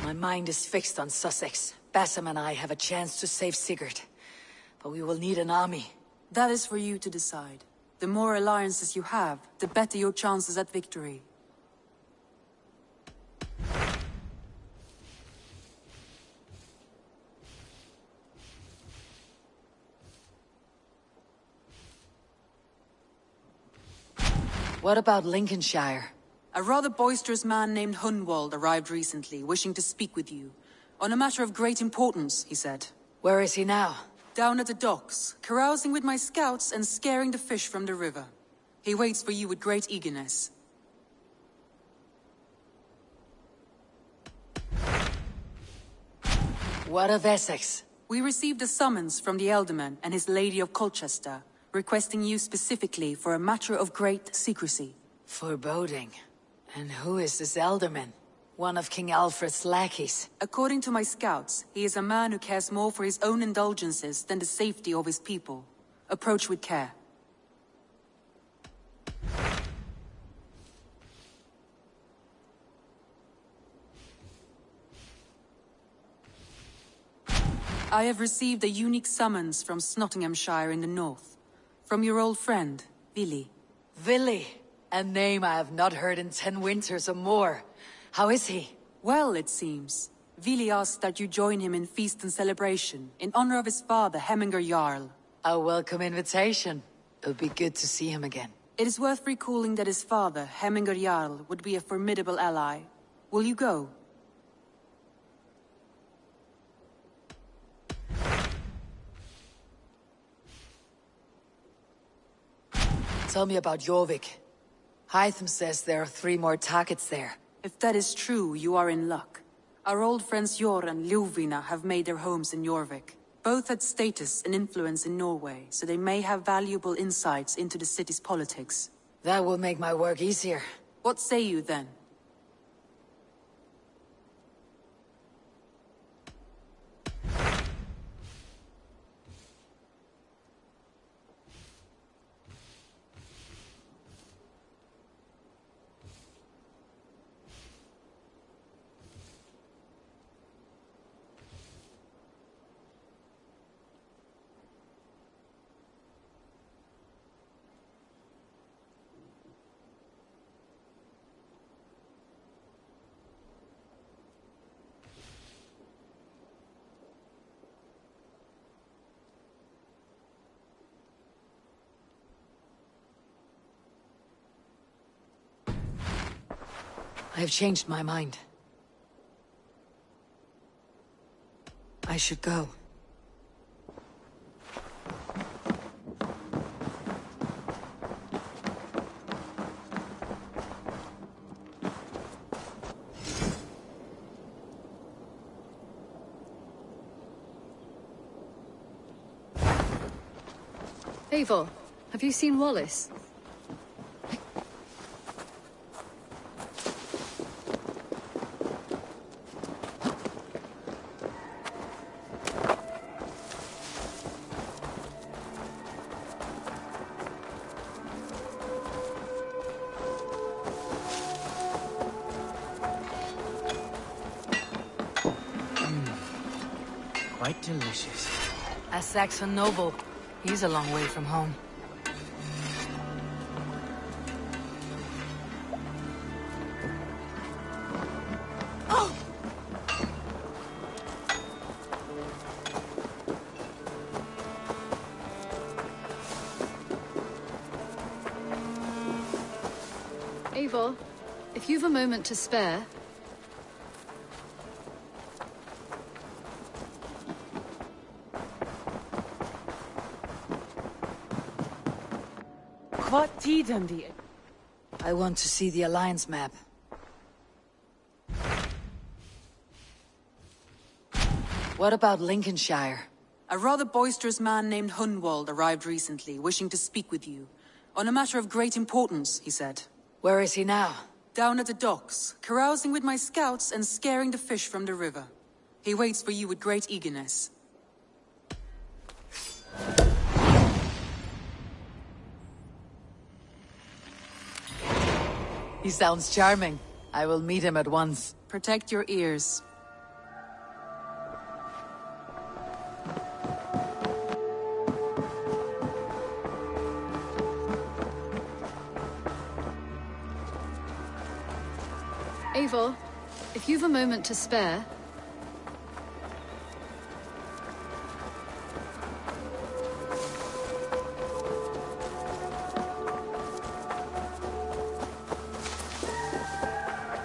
My mind is fixed on Sussex. Bassam and I have a chance to save Sigurd. But we will need an army. That is for you to decide. The more alliances you have, the better your chances at victory. What about Lincolnshire? A rather boisterous man named Hunwald arrived recently, wishing to speak with you. On a matter of great importance, he said. Where is he now? Down at the docks, carousing with my scouts and scaring the fish from the river. He waits for you with great eagerness. What of Essex? We received a summons from the Alderman and his Lady of Colchester, requesting you specifically for a matter of great secrecy. Foreboding. And who is this Alderman? One of King Alfred's lackeys. According to my scouts, he is a man who cares more for his own indulgences than the safety of his people. Approach with care. I have received a unique summons from Nottinghamshire in the north. From your old friend, Vili. Vili? A name I have not heard in 10 winters or more. How is he? Well, it seems. Vili asked that you join him in feast and celebration, in honor of his father, Hemminger Jarl. A welcome invitation. It'll be good to see him again. It is worth recalling that his father, Hemminger Jarl, would be a formidable ally. Will you go? Tell me about Jorvik. Hytham says there are 3 more targets there. If that is true, you are in luck. Our old friends Jor and Ljuvina have made their homes in Jorvik. Both had status and influence in Norway, so they may have valuable insights into the city's politics. That will make my work easier. What say you then? I have changed my mind. I should go. Eivor, have you seen Wallace? Quite delicious. A Saxon noble. He's a long way from home. Oh! Eivor, if you've a moment to spare... What tiden die? I want to see the Alliance map. What about Lincolnshire? A rather boisterous man named Hunwald arrived recently, wishing to speak with you. On a matter of great importance, he said. Where is he now? Down at the docks, carousing with my scouts and scaring the fish from the river. He waits for you with great eagerness. He sounds charming. I will meet him at once. Protect your ears. Eivor, if you've a moment to spare...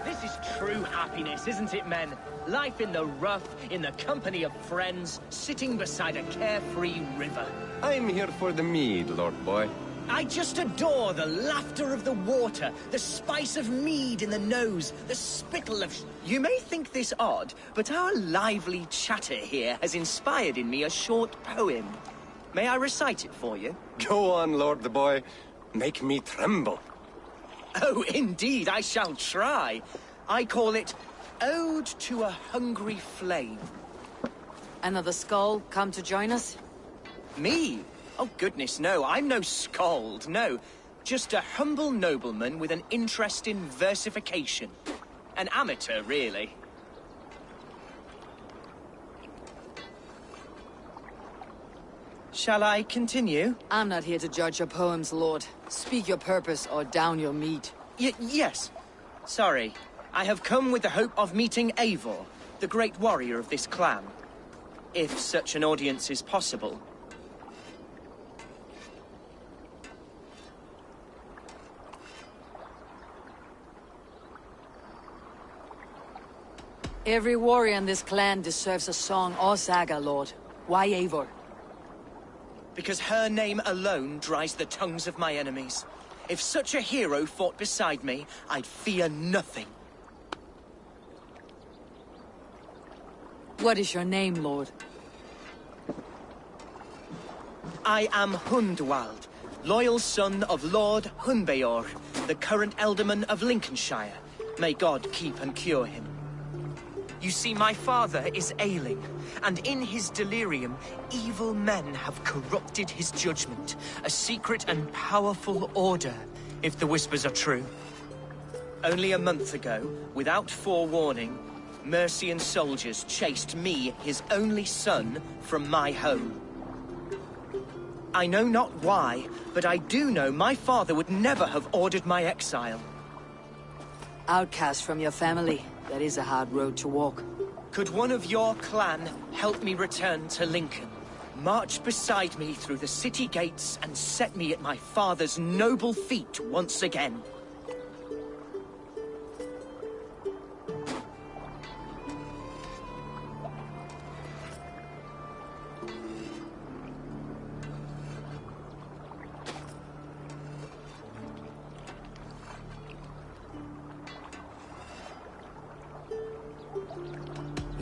This is true happiness, isn't it, men? Life in the rough, in the company of friends, sitting beside a carefree river. I'm here for the mead, Lord Boy. I just adore the laughter of the water, the spice of mead in the nose, the spittle of... You may think this odd, but our lively chatter here has inspired in me a short poem. May I recite it for you? Go on, Lord Boy. Make me tremble. Oh, indeed, I shall try. I call it Ode to a Hungry Flame. Another skull come to join us? Me? Oh, goodness, no. I'm no skald, no. Just a humble nobleman with an interest in versification. An amateur, really. Shall I continue? I'm not here to judge your poems, Lord. Speak your purpose or down your meat. Yes. Sorry. I have come with the hope of meeting Eivor, the great warrior of this clan. If such an audience is possible. Every warrior in this clan deserves a song or saga, Lord. Why Eivor? Because her name alone dries the tongues of my enemies. If such a hero fought beside me, I'd fear nothing. What is your name, Lord? I am Hundwald, loyal son of Lord Hunbeor, the current Alderman of Lincolnshire. May God keep and cure him. You see, my father is ailing, and in his delirium, evil men have corrupted his judgment. A secret and powerful order, if the whispers are true. Only a month ago, without forewarning, Mercian soldiers chased me, his only son, from my home. I know not why, but I do know my father would never have ordered my exile. Outcast from your family. That is a hard road to walk. Could one of your clan help me return to Lincoln? March beside me through the city gates and set me at my father's noble feet once again.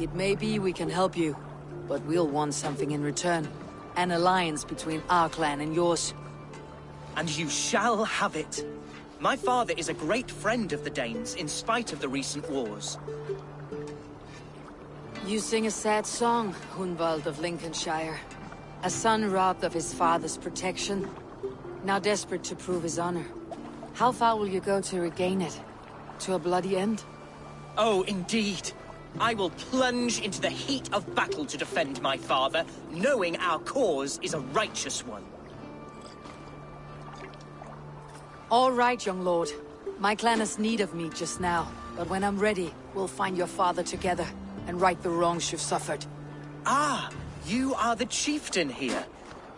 It may be we can help you, but we'll want something in return. An alliance between our clan and yours. And you shall have it. My father is a great friend of the Danes, in spite of the recent wars. You sing a sad song, Hunwald of Lincolnshire. A son robbed of his father's protection, now desperate to prove his honor. How far will you go to regain it? To a bloody end? Oh, indeed. I will plunge into the heat of battle to defend my father, knowing our cause is a righteous one. All right, young lord. My clan has need of me just now, but when I'm ready, we'll find your father together and right the wrongs you've suffered. Ah, you are the chieftain here.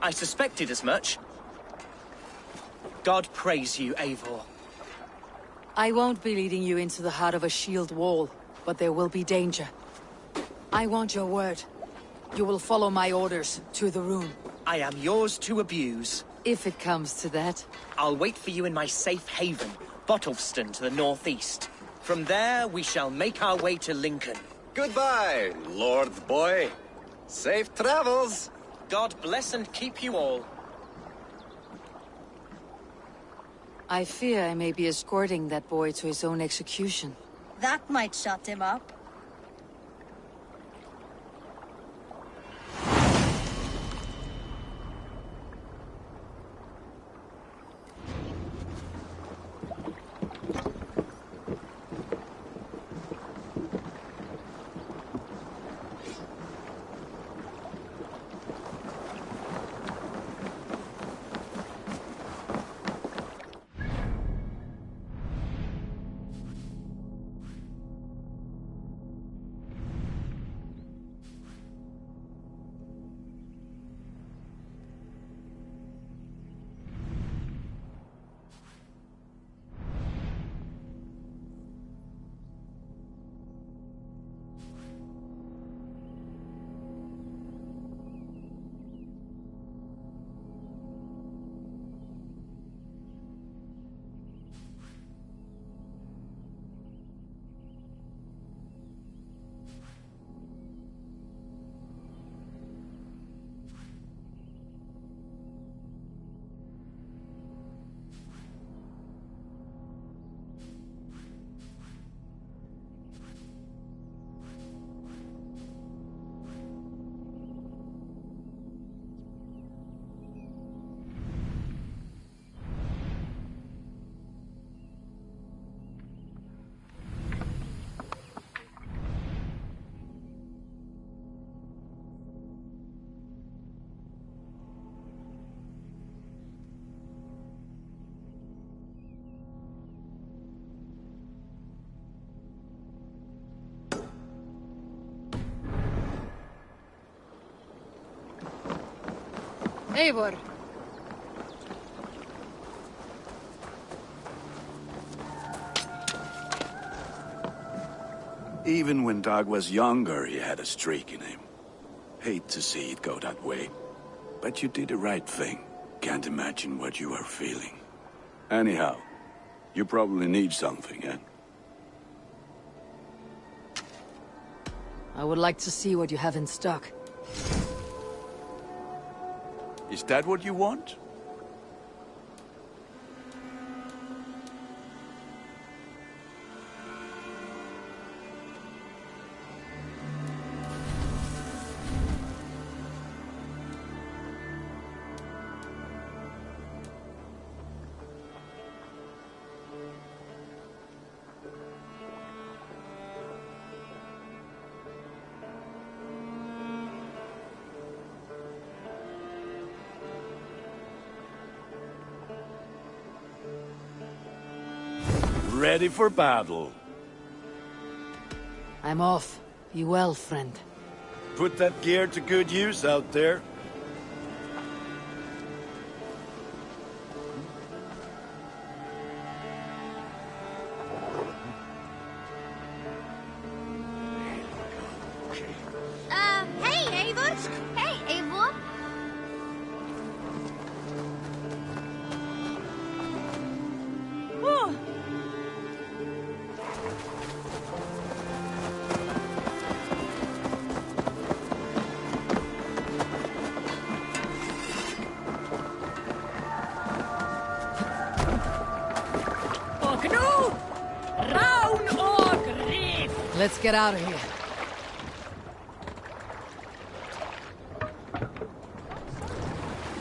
I suspected as much. God praise you, Eivor. I won't be leading you into the heart of a shield wall, but there will be danger. I want your word. You will follow my orders to the rune. I am yours to abuse. If it comes to that. I'll wait for you in my safe haven, Bottleston to the northeast. From there, we shall make our way to Lincoln. Goodbye, Lord Boy. Safe travels. God bless and keep you all. I fear I may be escorting that boy to his own execution. That might shut him up. Eivor. Even when Dag was younger, he had a streak in him. Hate to see it go that way. But you did the right thing. Can't imagine what you are feeling. Anyhow, you probably need something, eh? I would like to see what you have in stock. Is that what you want? Ready for battle. I'm off. Be well, friend. Put that gear to good use out there. Hey, Eivor! Hey, Eivor! Whew. Let's get out of here.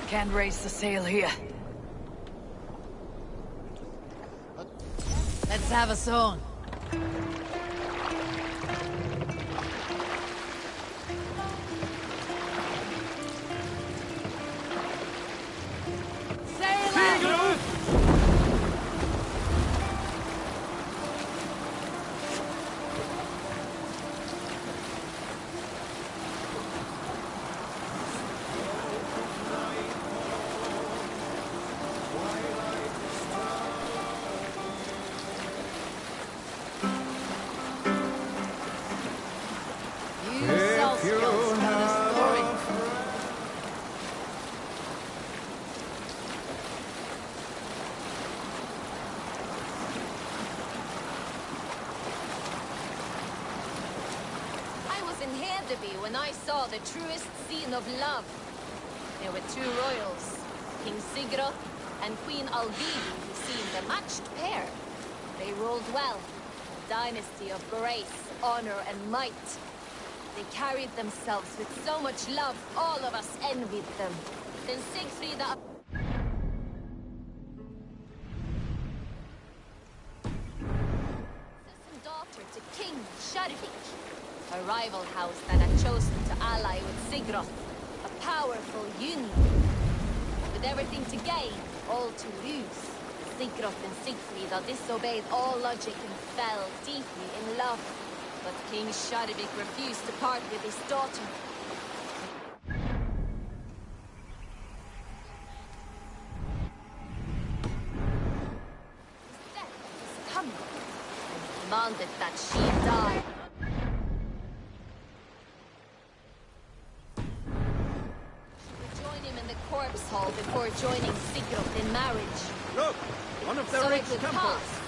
Can't raise the sail here. Let's have a song. Sail out! When I saw the truest scene of love. There were two royals, King Sigurd and Queen Alvivi, who seemed a matched pair. They ruled well, a dynasty of grace, honor, and might. They carried themselves with so much love, all of us envied them. Then Sigfrida... daughter to King Sharvik, a rival house that had chosen to ally with Sigurd, a powerful union. With everything to gain, all to lose, Sigurd and Sigfrida disobeyed all logic and fell deeply in love. But King Sharvik refused to part with his daughter. His death was coming, and he demanded that she die. Corpse hall before joining Sigurd in marriage. Look! One of the So it rich would temples! pass.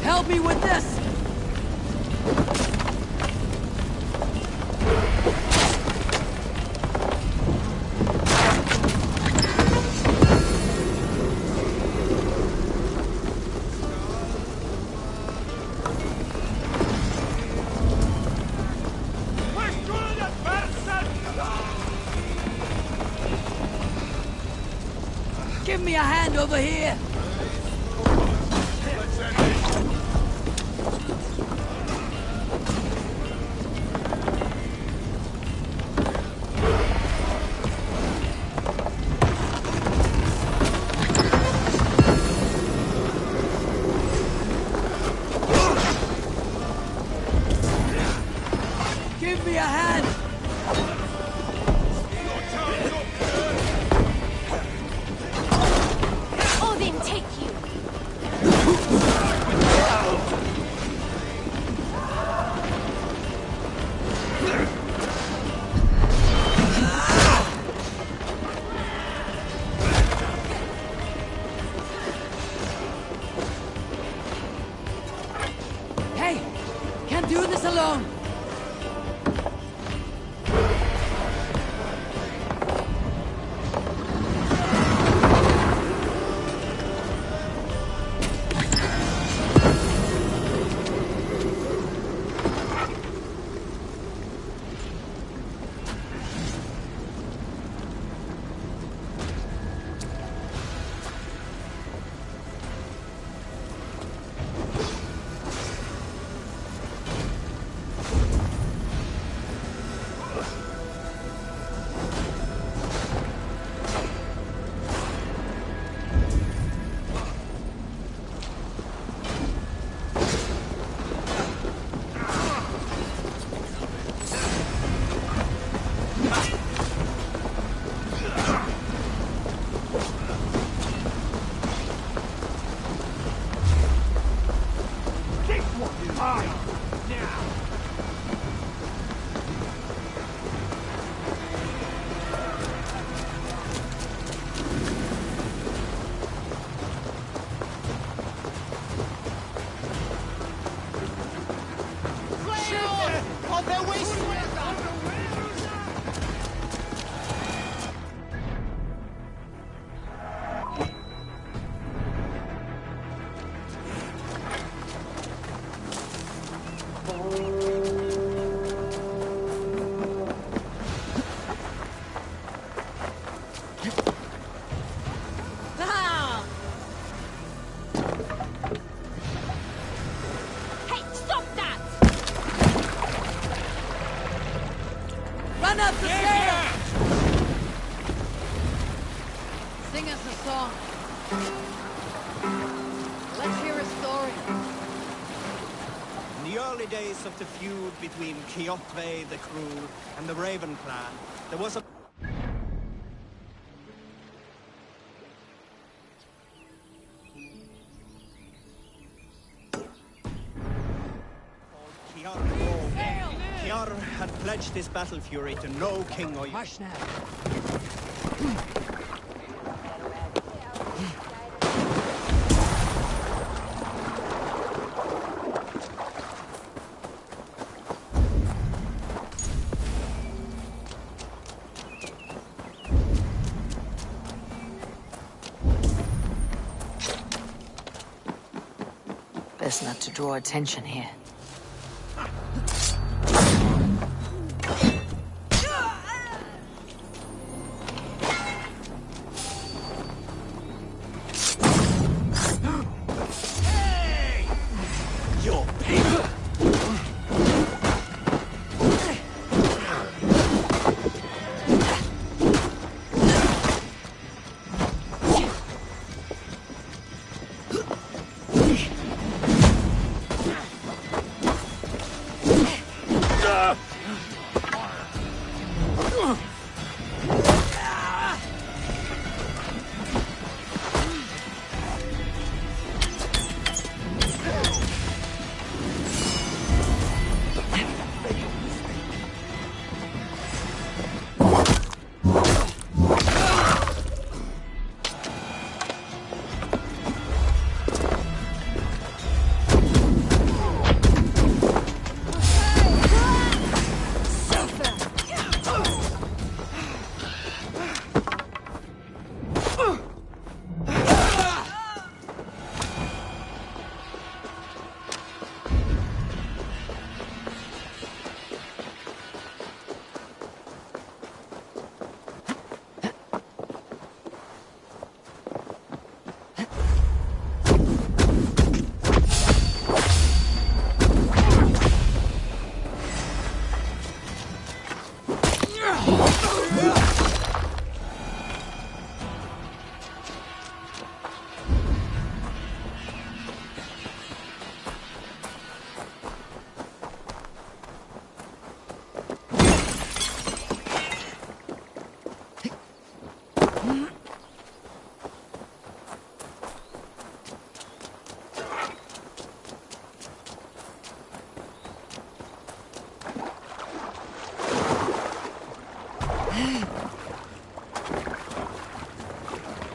Help me with this! Give me a hand over here! Give me a hand! Odin, take you! Hey! Can't do this alone! They're wasting it! Run up the stairs! Sing us a song. Let's hear a story. In the early days of the feud between Kjotve, the crew, and the Raven clan, there was a... Kiar had pledged his battle fury to no king or... Hush now. Best not to draw attention here.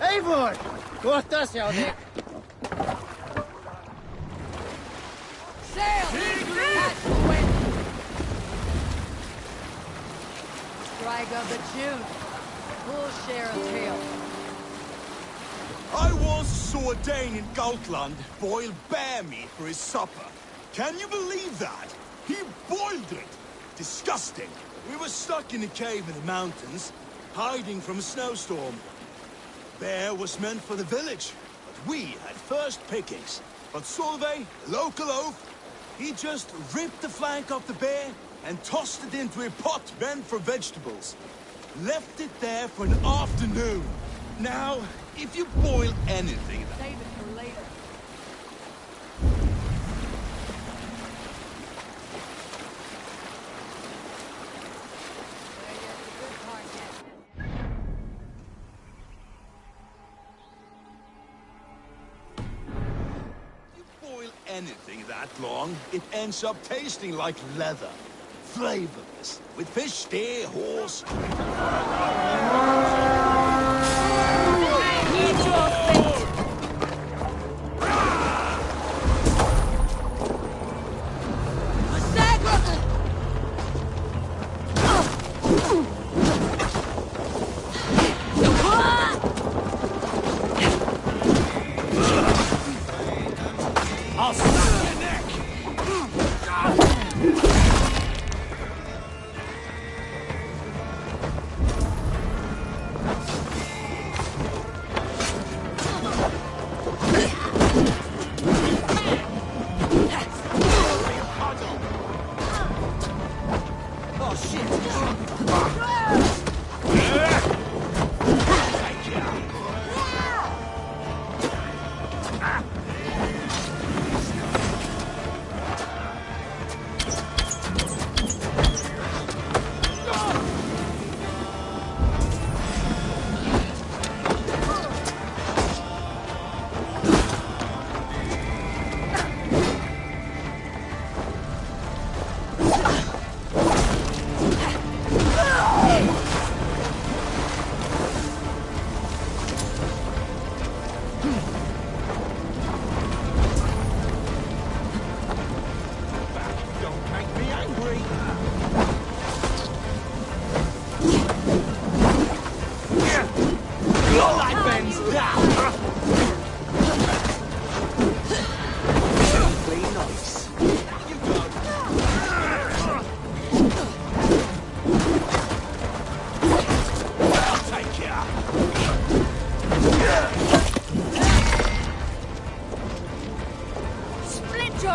Eivor! Kohtas jag dig! Sail! Catch the wind! Strike of the June. Full share of tail. I once saw a Dane in Gautland boil bear meat for his supper. Can you believe that? He boiled it! Disgusting! We were stuck in a cave in the mountains, hiding from a snowstorm. Bear was meant for the village, but we had first pickings. But Solveig, local oaf, he just ripped the flank off the bear and tossed it into a pot meant for vegetables. Left it there for an afternoon. Now, if you boil anything... Save it for later. Anything that long, it ends up tasting like leather. Flavorless, with fish, steer, horse. Eat your fate!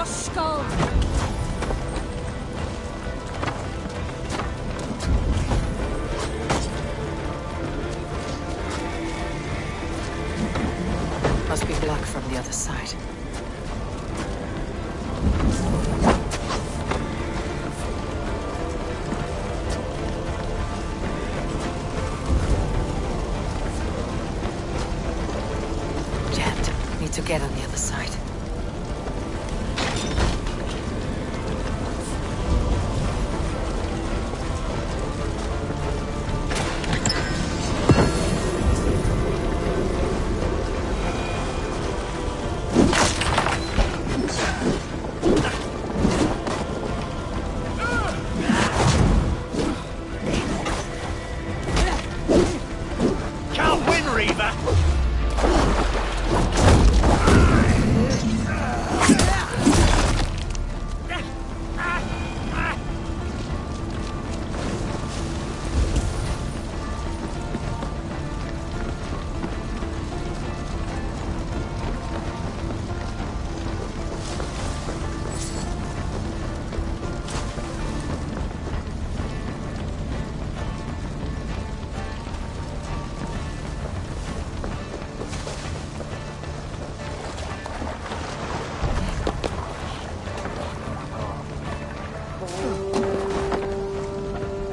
your skull! Must be black from the other side. Jammed. Need to get on the other side.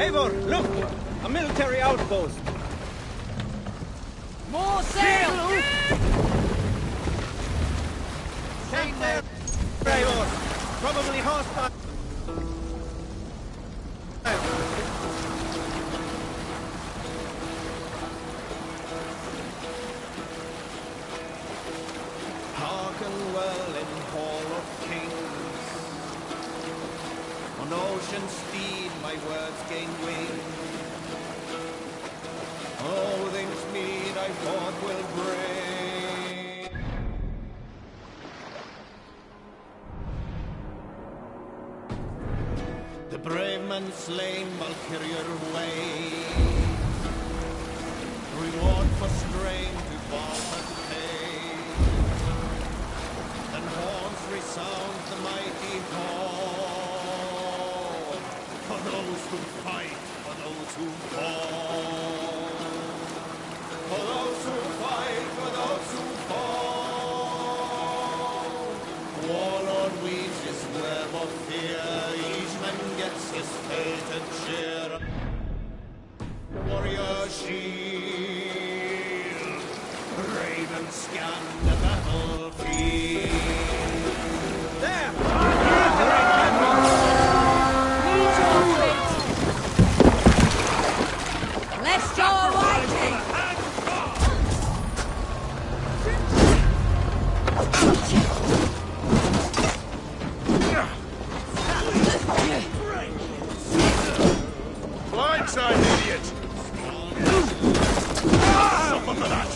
Eivor, look! A military outpost! More sail! Take there, Eivor! Probably hostile. Hearken well in Hall of Kings. On ocean steed my words gain wing. All things meet I thought will bring. The brave man slain Valkyrier way. Reward for strain to balm and pay. Then horns resound the mighty call. For those who fight, for those who fall. For those who fight, for those who fall. Warlord weaves his web of fear. Each man gets his fate and cheer. Warrior shield. Raven scan the battlefield. There! Let's go waiting! Blindside, idiot! Suffer for that!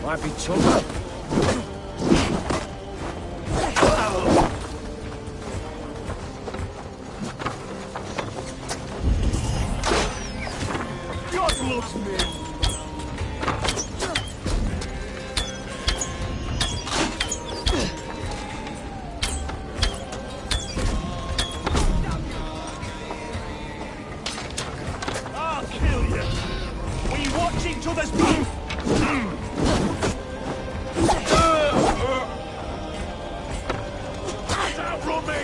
Might be trouble. God loves me! I'll kill you! We watch each other's move! Outrun me!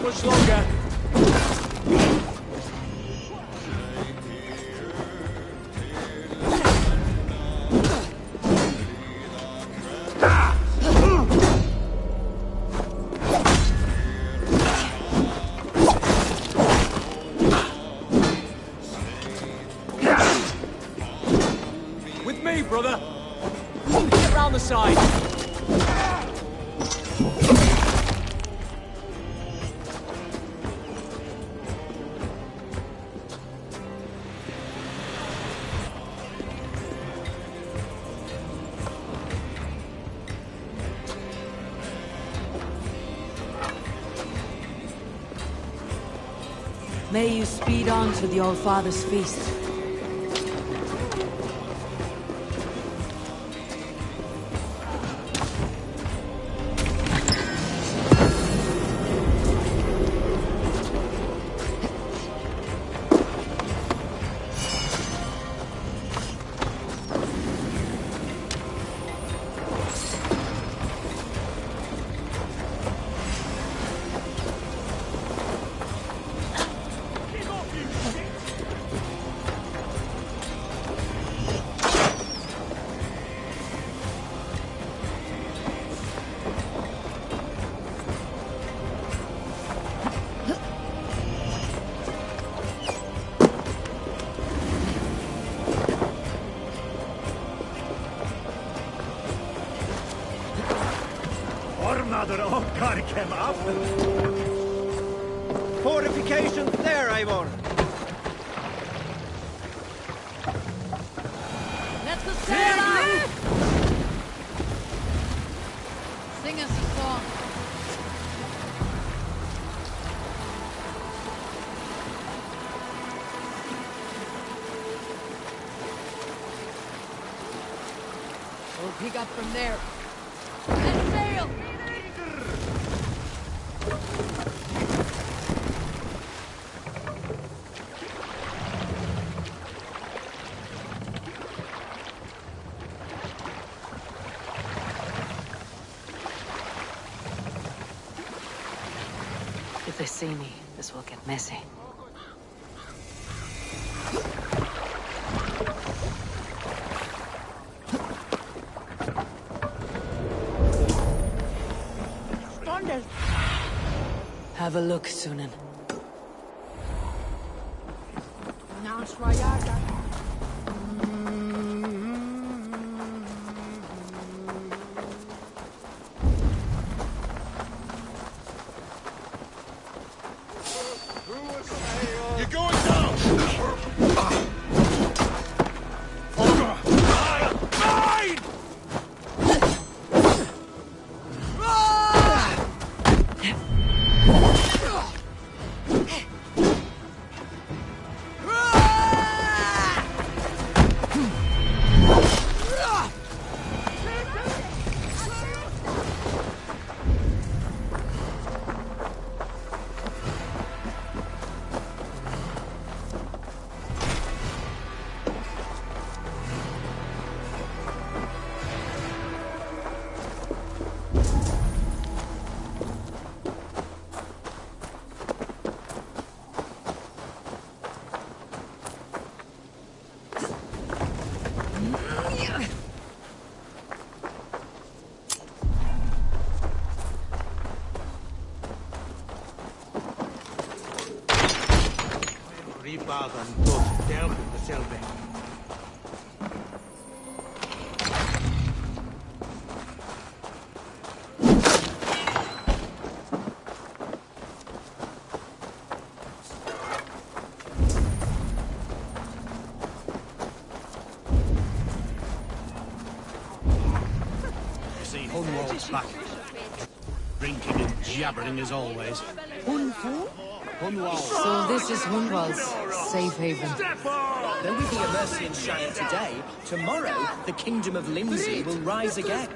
much longer. With me, brother. Get round the side. May you speed on to the Old Father's feast. Fortifications there, Eivor. Let's go sail! Sing us a song. We'll pick up from there. Let's sail! If they see me, this will get messy. Have a look, Sunan. You're going down! Mine! Hunwald's back. Drinking and jabbering as always. Hunwald. So this is Hundwald's safe haven. Though we be a Mercian Shire today, tomorrow the Kingdom of Lindsay will rise again.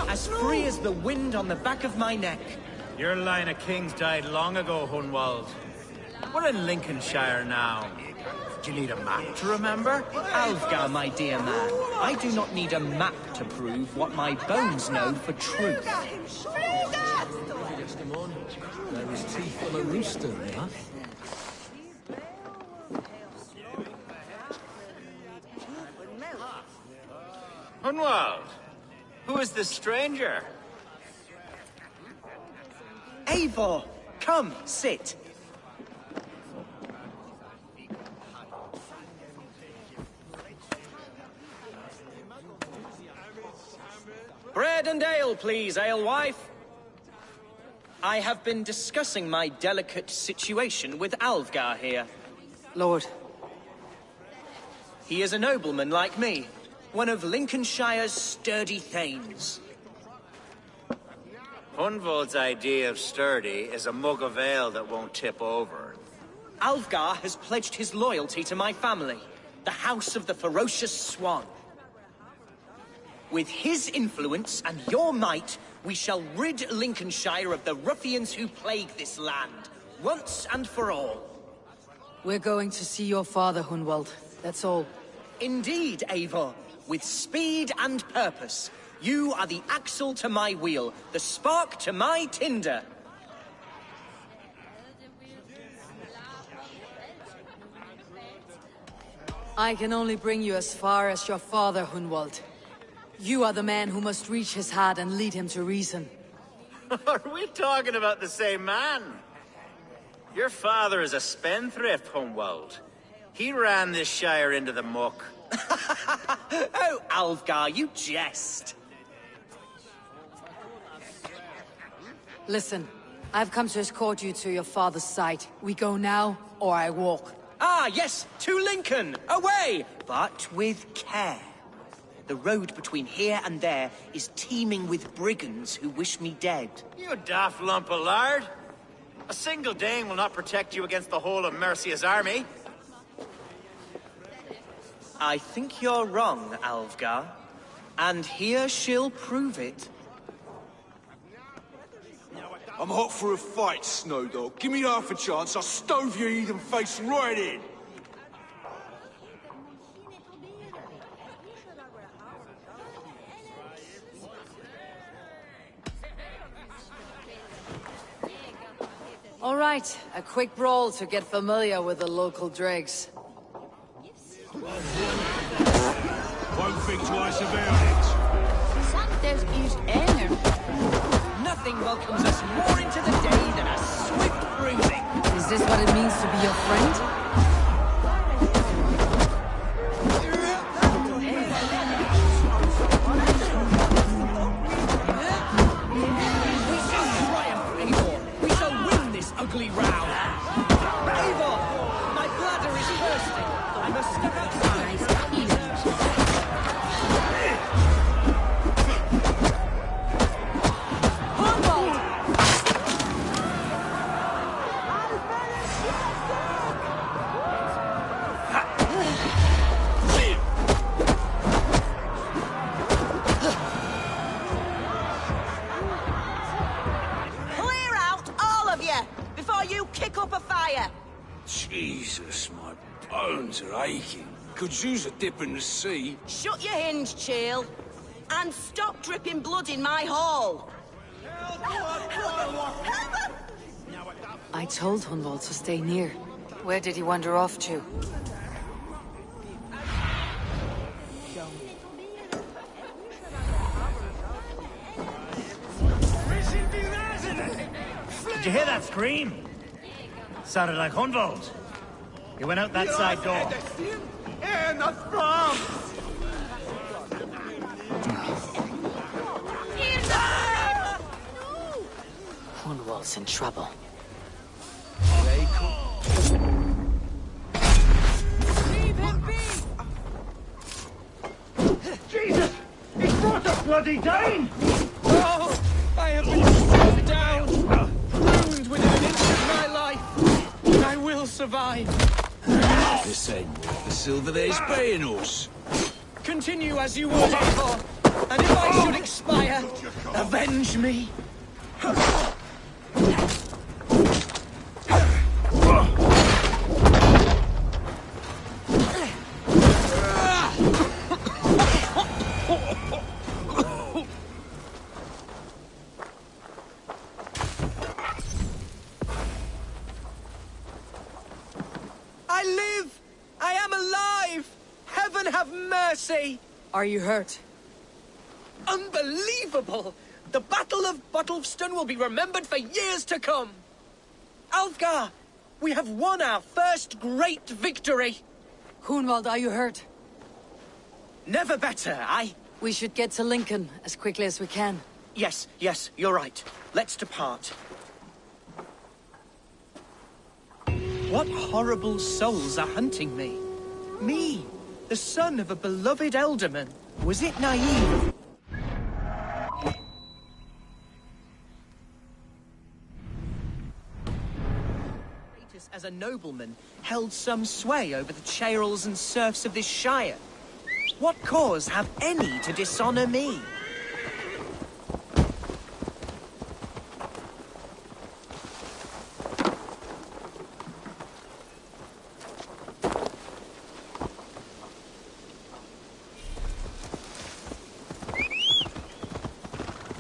As free as the wind on the back of my neck. Your line of kings died long ago, Hunwald. We're in Lincolnshire now. Do you need a map to remember? Alfgar, my dear man, I do not need a map to prove what my bones know for truth. teeth on a rooster, huh? Hunwald, who is this stranger? Eivor, come, sit. Bread and ale, please, alewife. I have been discussing my delicate situation with Alvgar here. Lord. He is a nobleman like me, one of Lincolnshire's sturdy thanes. Hunwald's idea of sturdy is a mug of ale that won't tip over. Alvgar has pledged his loyalty to my family, the House of the Ferocious Swan. With his influence and your might, we shall rid Lincolnshire of the ruffians who plague this land, once and for all. We're going to see your father, Hunwald. That's all. Indeed, Eivor. With speed and purpose. You are the axle to my wheel, the spark to my tinder. I can only bring you as far as your father, Hunwald. You are the man who must reach his heart and lead him to reason. Are we talking about the same man? Your father is a spendthrift, Hunwald. He ran this shire into the muck. Oh, Alvgar, you jest. Listen, I've come to escort you to your father's site. We go now, or I walk. Ah, yes, to Lincoln! Away! But with care. The road between here and there is teeming with brigands who wish me dead. You daft lump of lard! A single Dane will not protect you against the whole of Mercia's army. I think you're wrong, Alvgar. And here she'll prove it. I'm hot for a fight, Snowdog. Give me half a chance, I'll stove your heathen face right in. All right, a quick brawl to get familiar with the local dregs. Won't think twice about it. There's East Air. Nothing welcomes us more into the day than a swift bruising. Is this what it means to be your friend? We shall triumph, Eivor. We shall win this ugly row. Eivor, my bladder is bursting. I must step outside. Jesus, my bones are aching. Could use a dip in the sea. Shut your hinge, Chael. And stop dripping blood in my hall. I told Hunwald to stay near. Where did he wander off to? Did you hear that scream? Sounded like Hunwald. He went out that side door. Hunwald's in trouble. Leave him be! Jesus! He's brought a bloody Dane! Oh, I have been struck down, ruined within an inch of my life. I will survive. This ain't worth the silver that he's paying us. Continue as you would, Eivor. And if I should expire, avenge me. Heaven have mercy! Are you hurt? Unbelievable! The Battle of Bottlefston will be remembered for years to come! Alfgar, we have won our first great victory! Hunwald, are you hurt? Never better, We should get to Lincoln as quickly as we can. Yes, you're right. Let's depart. What horrible souls are hunting me? Me, the son of a beloved elderman. Was it naive? Status as a nobleman held some sway over the chairels and serfs of this shire. What cause have any to dishonor me?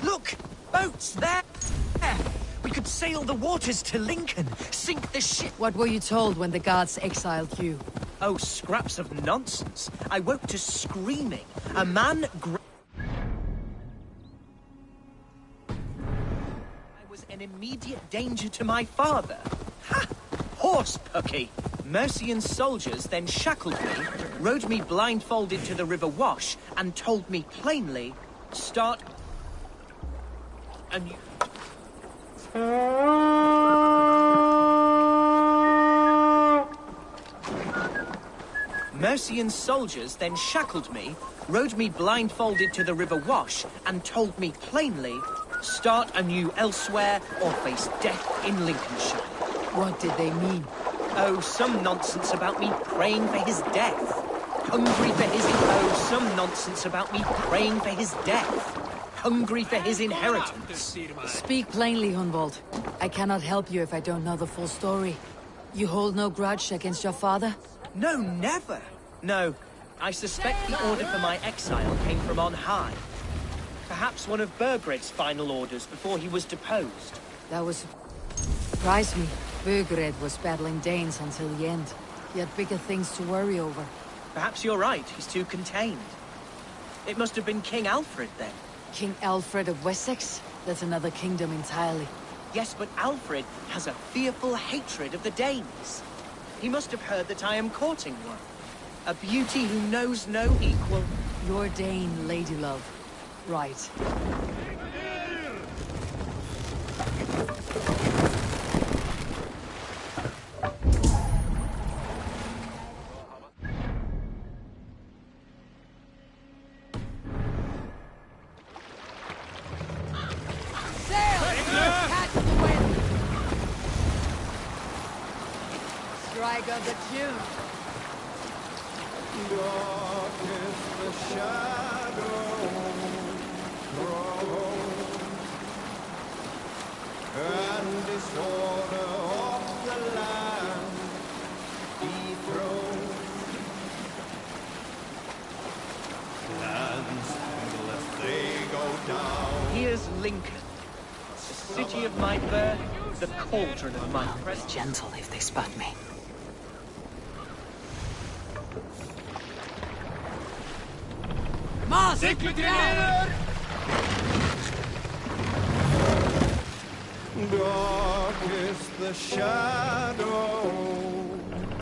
Look! Boats there! We could sail the waters to Lincoln, sink the ship. What were you told when the gods exiled you? Oh, scraps of nonsense. I woke to screaming. A man I was an immediate danger to my father. Ha! Horse pucky! Mercian soldiers then shackled me, rode me blindfolded to the River Wash, and told me plainly, start... And Mercian soldiers then shackled me, rode me blindfolded to the River Wash, and told me plainly, start anew elsewhere or face death in Lincolnshire. What did they mean? Oh, some nonsense about me praying for his death. Hungry for his... Oh, some nonsense about me praying for his death. Hungry for his inheritance. Speak plainly, Hunwald. I cannot help you if I don't know the full story. You hold no grudge against your father? No, never. No, I suspect the order for my exile came from on high. Perhaps one of Burgred's final orders before he was deposed. That was... surprised me. Burgred was battling Danes until the end. He had bigger things to worry over. Perhaps you're right, he's too contained. It must have been King Alfred, then. King Alfred of Wessex? That's another kingdom entirely. Yes, but Alfred has a fearful hatred of the Danes. He must have heard that I am courting one. A beauty who knows no equal. Your Dane, ladylove. Right. Strike of the June. Dark is the shadow thrown, and disorder of the land dethroned. Lands endless they go down. Here's Lincoln, the city of my birth, the cauldron of my presence. Be gentle if they spot me. Dark is the shadow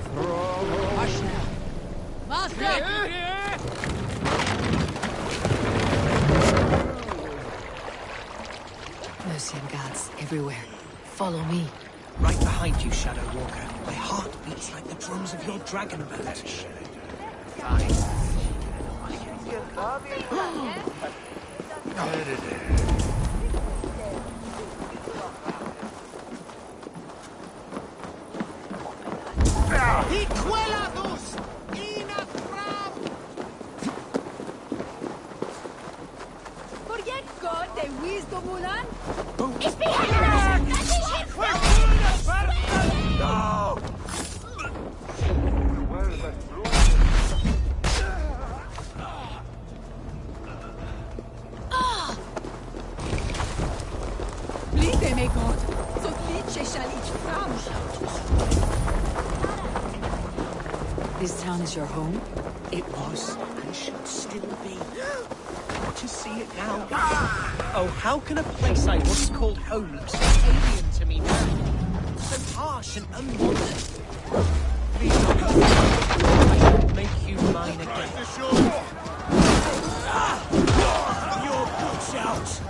thrown. Hush now. Master! Mercian gods everywhere. Follow me. Right behind you, Shadow Walker. My heart beats like the drums of your dragon boat. Fine. Forget God, the wisdom unan? It's behind us! That is him! No! Blinde mig God, så glitche shall each fram. This town is your home? It was, and should still be. To see it now. Oh, how can a place I once called home look so alien to me now? So harsh and unwanted. Please, I should make you mine again. Your boots out!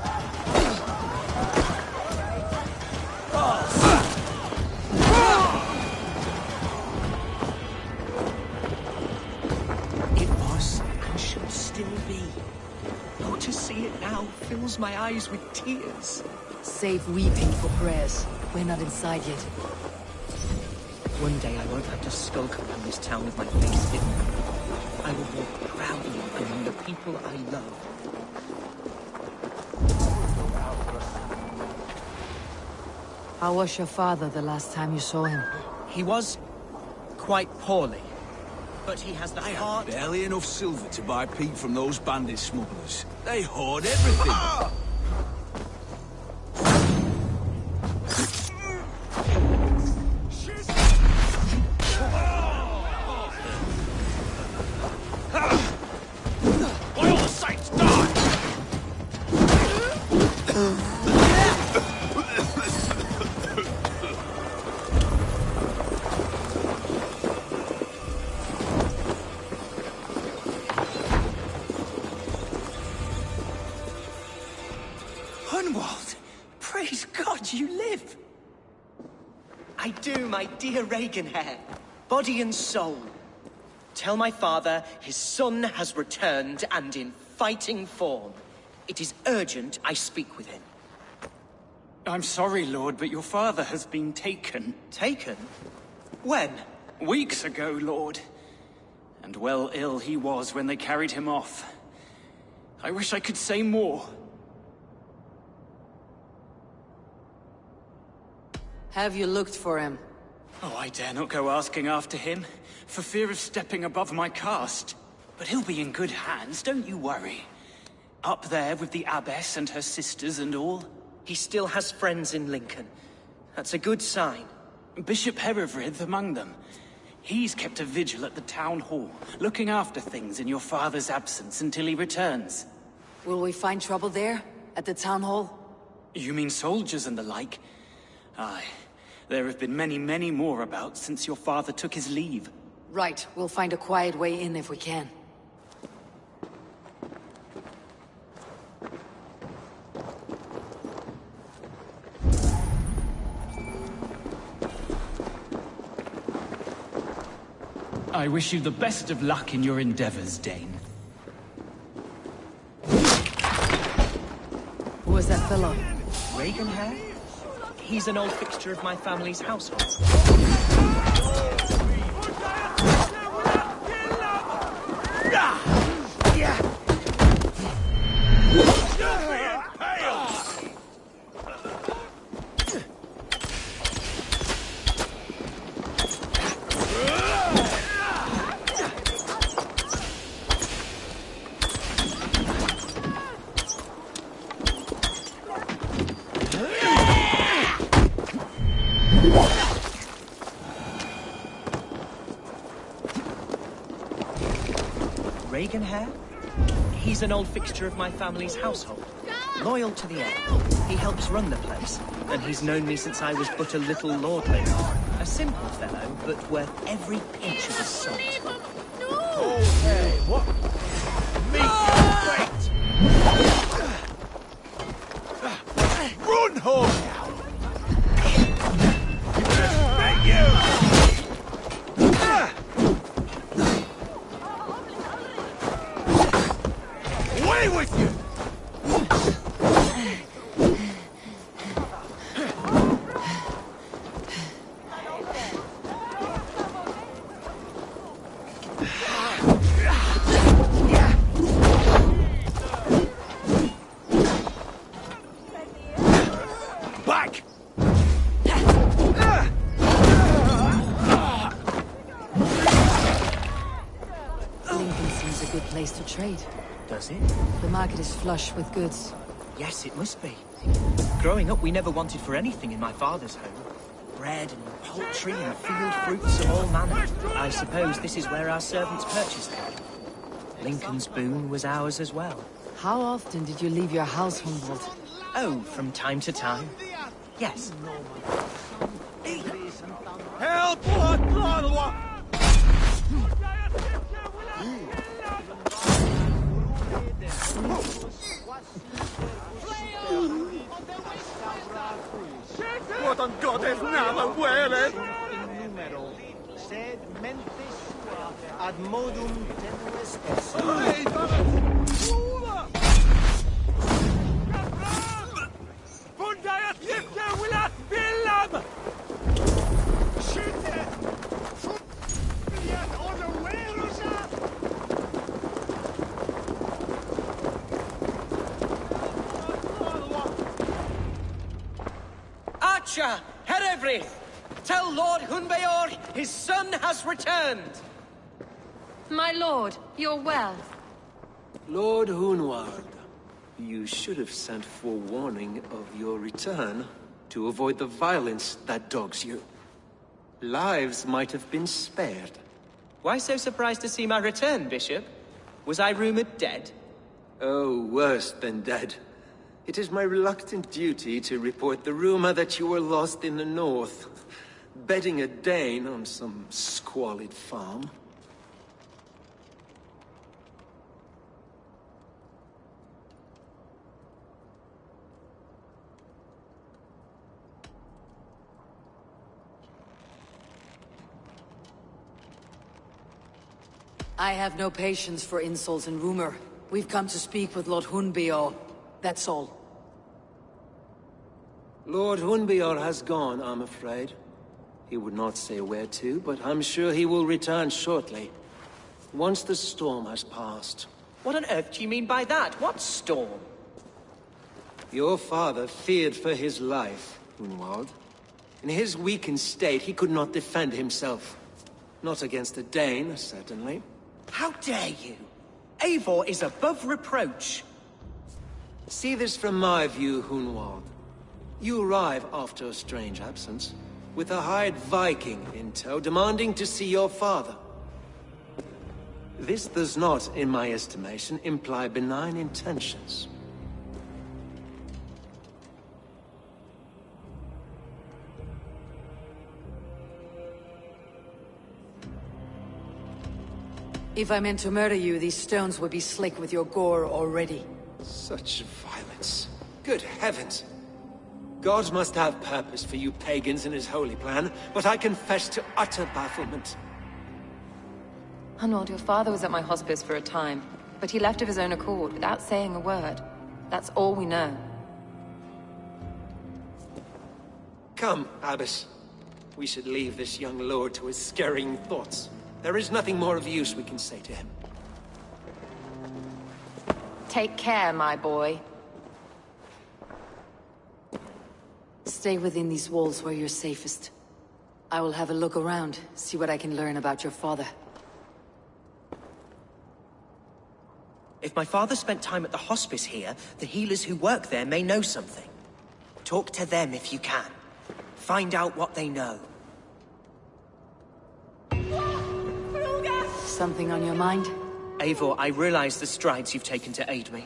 It was, and should still be. Oh, to see it now fills my eyes with tears. Save weeping for prayers. We're not inside yet. One day I won't have to skulk around this town with my face hidden. I will walk proudly among the people I love. How was your father the last time you saw him? He was quite poorly. But he has the heart... Barely enough silver to buy peat from those bandit smugglers. They hoard everything. Why all the saints die? Hunwald! Praise God you live! I do, my dear Reaganhair. Body and soul. Tell my father his son has returned and in fighting form. It is urgent I speak with him. I'm sorry, Lord, but your father has been taken. Taken? When? Weeks ago, Lord. And well ill he was when they carried him off. I wish I could say more. Have you looked for him? Oh, I dare not go asking after him, for fear of stepping above my caste. But he'll be in good hands, don't you worry. Up there with the abbess and her sisters and all. He still has friends in Lincoln. That's a good sign. Bishop Herefrith among them. He's kept a vigil at the town hall, looking after things in your father's absence until he returns. Will we find trouble there? At the town hall? You mean soldiers and the like? Aye. There have been many, many more about since your father took his leave. Right. We'll find a quiet way in if we can. I wish you the best of luck in your endeavors, Dane. Who is that fellow? Reaganhair? He's an old fixture of my family's household. Reaganhair? He's an old fixture of my family's household. Loyal to the end. He helps run the place, and he's known me since I was but a little lordling. A simple fellow, but worth every pinch of his salt. Okay, what? Meet your fate! Run home now! Respect you! Away with you! Back! Lincoln seems a good place to trade. Does it? The market is flush with goods. Yes, it must be. Growing up, we never wanted for anything in my father's home. Bread and poultry and field fruits of all manner. I suppose this is where our servants purchase them. Lincoln's boon was ours as well. How often did you leave your house, Humboldt? Oh, from time to time. Yes. Help! What on God's name are wearing? Ad modum tenues Archer, Herevri, tell Lord Hunbeor his son has returned. My lord, you're well. Lord Hunwald, you should have sent forewarning of your return to avoid the violence that dogs you. Lives might have been spared. Why so surprised to see my return, Bishop? Was I rumored dead? Oh, worse than dead. It is my reluctant duty to report the rumor that you were lost in the north, bedding a Dane on some squalid farm. I have no patience for insults and rumor. We've come to speak with Lord Hunbeor. That's all. Lord Hunbeor has gone, I'm afraid. He would not say where to, but I'm sure he will return shortly. Once the storm has passed. What on earth do you mean by that? What storm? Your father feared for his life, Hunwald. In his weakened state, he could not defend himself. Not against a Dane, certainly. How dare you? Eivor is above reproach. See this from my view, Hunwald. You arrive after a strange absence, with a hired Viking in tow, demanding to see your father. This does not, in my estimation, imply benign intentions. If I meant to murder you, these stones would be slick with your gore already. Such violence. Good heavens! God must have purpose for you pagans in his holy plan, but I confess to utter bafflement. Hunwald, your father was at my hospice for a time, but he left of his own accord without saying a word. That's all we know. Come, Abbess. We should leave this young lord to his scurrying thoughts. There is nothing more of use we can say to him. Take care, my boy. Stay within these walls where you're safest. I will have a look around, see what I can learn about your father. If my father spent time at the hospice here, the healers who work there may know something. Talk to them if you can. Find out what they know. Something on your mind? Eivor, I realize the strides you've taken to aid me.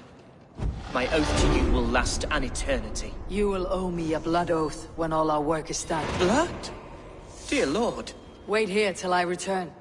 My oath to you will last an eternity. You will owe me a blood oath when all our work is done. Blood? Dear Lord. Wait here till I return.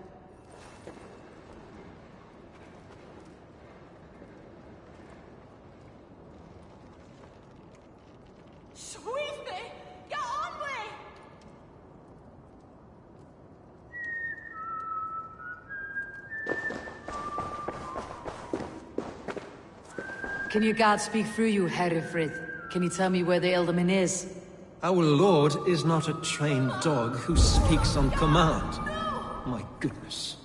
Can your god speak through you, Herefrith? Can you tell me where the Elderman is? Our lord is not a trained dog who speaks on command. My goodness.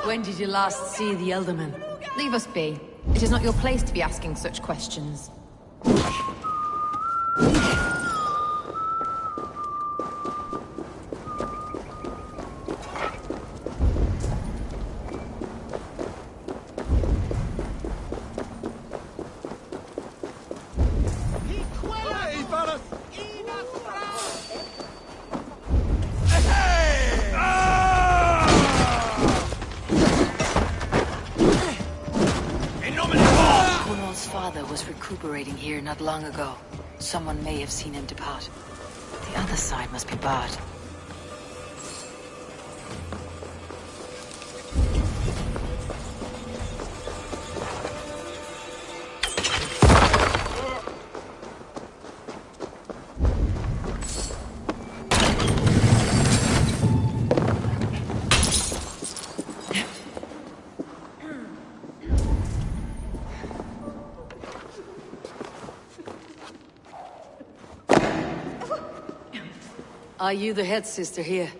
When did you last see the Elderman? Leave us be. It is not your place to be asking such questions. father was recuperating here not long ago. Someone may have seen him depart. The other side must be barred. Are you the head sister here?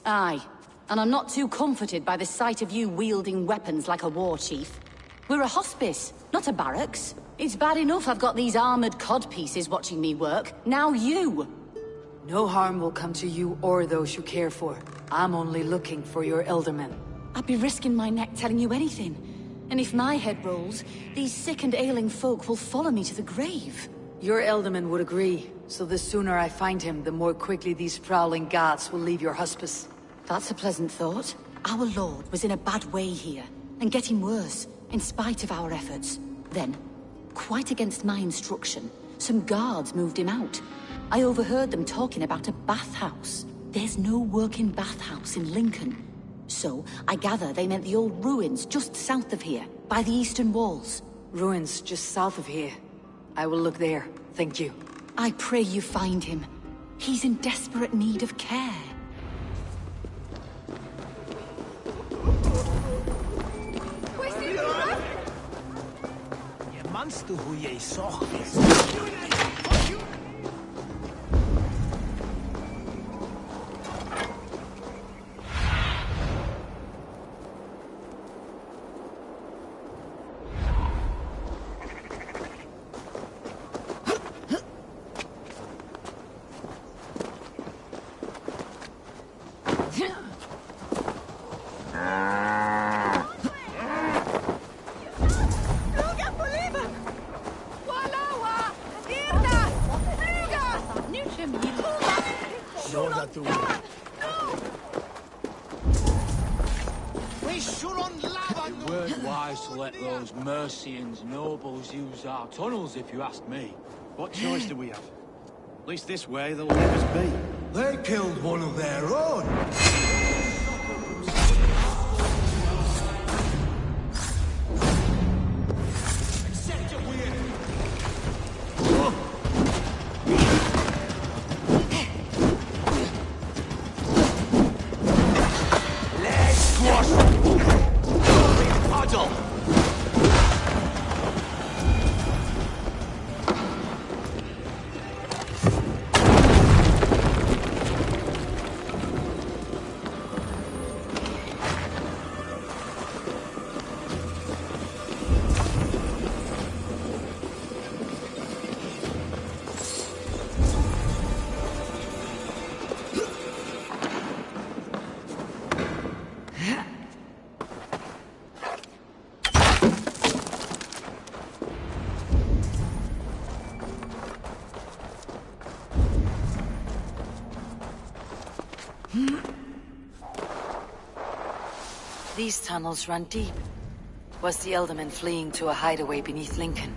Aye. And I'm not too comforted by the sight of you wielding weapons like a war chief. We're a hospice, not a barracks. It's bad enough I've got these armored codpieces watching me work. Now you! No harm will come to you or those you care for. I'm only looking for your eldermen. I'd be risking my neck telling you anything. And if my head rolls, these sick and ailing folk will follow me to the grave. Your elderman would agree. So the sooner I find him, the more quickly these prowling gods will leave your hospice. That's a pleasant thought. Our lord was in a bad way here, and getting worse, in spite of our efforts. Then, quite against my instruction, some guards moved him out. I overheard them talking about a bathhouse. There's no working bathhouse in Lincoln. So, I gather they meant the old ruins just south of here, by the eastern walls. Ruins just south of here. I will look there, thank you. I pray you find him. He's in desperate need of care. It weren't wise to let those Mercians nobles use our tunnels, if you ask me. What choice do we have? At least this way they'll leave us be. They killed one of their own. These tunnels run deep. Was the Elderman fleeing to a hideaway beneath Lincoln?